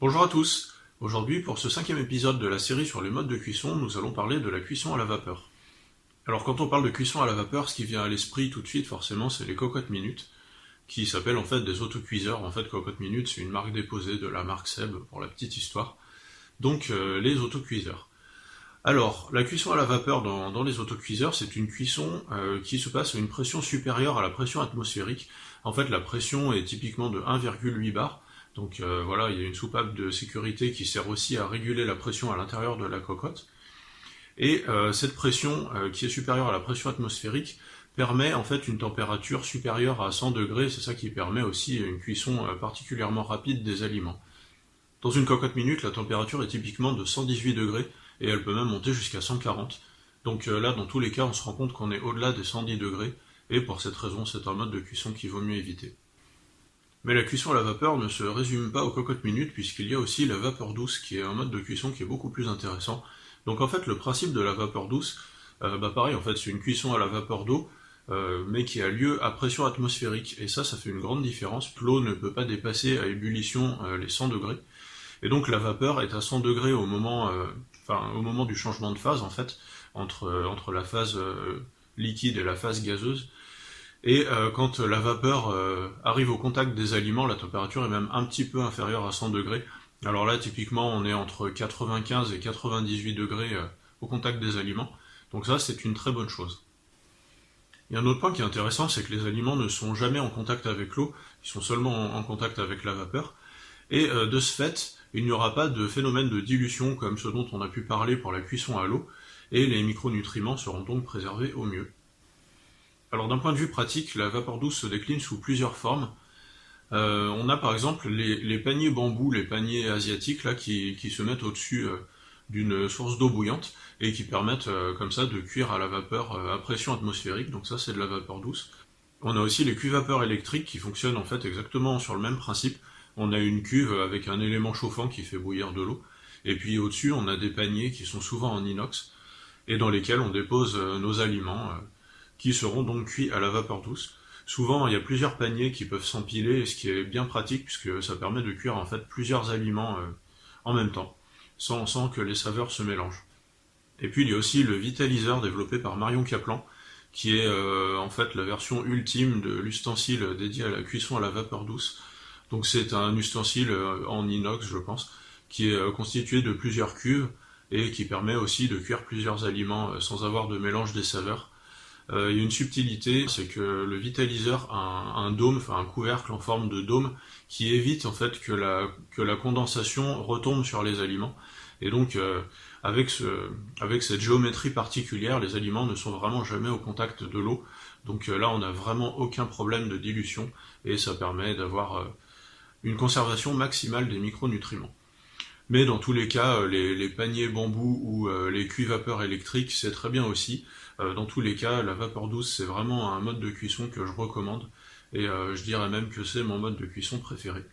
Bonjour à tous. Aujourd'hui, pour ce 5e épisode de la série sur les modes de cuisson, nous allons parler de la cuisson à la vapeur. Alors quand on parle de cuisson à la vapeur, ce qui vient à l'esprit tout de suite forcément, c'est les cocottes minutes, qui s'appellent en fait des autocuiseurs. En fait, cocottes minutes, c'est une marque déposée de la marque Seb, pour la petite histoire. Donc les autocuiseurs. Alors, la cuisson à la vapeur dans les autocuiseurs, c'est une cuisson qui se passe à une pression supérieure à la pression atmosphérique. En fait, la pression est typiquement de 1,8 bar. Donc voilà, il y a une soupape de sécurité qui sert aussi à réguler la pression à l'intérieur de la cocotte. Et cette pression qui est supérieure à la pression atmosphérique permet en fait une température supérieure à 100 degrés. C'est ça qui permet aussi une cuisson particulièrement rapide des aliments. Dans une cocotte minute, la température est typiquement de 118 degrés et elle peut même monter jusqu'à 140. Donc là, dans tous les cas, on se rend compte qu'on est au-delà des 110 degrés et pour cette raison, c'est un mode de cuisson qu'il vaut mieux éviter. Mais la cuisson à la vapeur ne se résume pas aux cocottes minutes puisqu'il y a aussi la vapeur douce qui est un mode de cuisson qui est beaucoup plus intéressant. Donc en fait, le principe de la vapeur douce, pareil, en fait, c'est une cuisson à la vapeur d'eau, mais qui a lieu à pression atmosphérique. Et ça fait une grande différence. L'eau ne peut pas dépasser à ébullition les 100 degrés. Et donc la vapeur est à 100 degrés au moment du changement de phase, en fait, entre la phase liquide et la phase gazeuse. Et quand la vapeur arrive au contact des aliments, la température est même un petit peu inférieure à 100 degrés. Alors là, typiquement, on est entre 95 et 98 degrés au contact des aliments. Donc ça, c'est une très bonne chose. Il y a un autre point qui est intéressant, c'est que les aliments ne sont jamais en contact avec l'eau, ils sont seulement en contact avec la vapeur. Et de ce fait, il n'y aura pas de phénomène de dilution comme ce dont on a pu parler pour la cuisson à l'eau, et les micronutriments seront donc préservés au mieux. Alors d'un point de vue pratique, la vapeur douce se décline sous plusieurs formes. On a par exemple les paniers bambou, les paniers asiatiques là, qui se mettent au-dessus d'une source d'eau bouillante et qui permettent comme ça de cuire à la vapeur à pression atmosphérique, donc ça c'est de la vapeur douce. On a aussi les cuves vapeur électriques qui fonctionnent en fait exactement sur le même principe. On a une cuve avec un élément chauffant qui fait bouillir de l'eau, et puis au-dessus on a des paniers qui sont souvent en inox et dans lesquels on dépose nos aliments qui seront donc cuits à la vapeur douce. Souvent, il y a plusieurs paniers qui peuvent s'empiler, ce qui est bien pratique puisque ça permet de cuire en fait plusieurs aliments en même temps, sans que les saveurs se mélangent. Et puis il y a aussi le vitaliseur développé par Marion Kaplan, qui est en fait la version ultime de l'ustensile dédié à la cuisson à la vapeur douce. Donc c'est un ustensile en inox, je pense, qui est constitué de plusieurs cuves et qui permet aussi de cuire plusieurs aliments sans avoir de mélange des saveurs. Il y a une subtilité, c'est que le vitaliseur a un dôme, enfin un couvercle en forme de dôme, qui évite en fait que la condensation retombe sur les aliments. Et donc avec cette géométrie particulière, les aliments ne sont vraiment jamais au contact de l'eau. Donc là on n'a vraiment aucun problème de dilution et ça permet d'avoir une conservation maximale des micronutriments. Mais dans tous les cas, les paniers bambou ou les cuits vapeur électriques, c'est très bien aussi. Dans tous les cas, la vapeur douce, c'est vraiment un mode de cuisson que je recommande. Et je dirais même que c'est mon mode de cuisson préféré.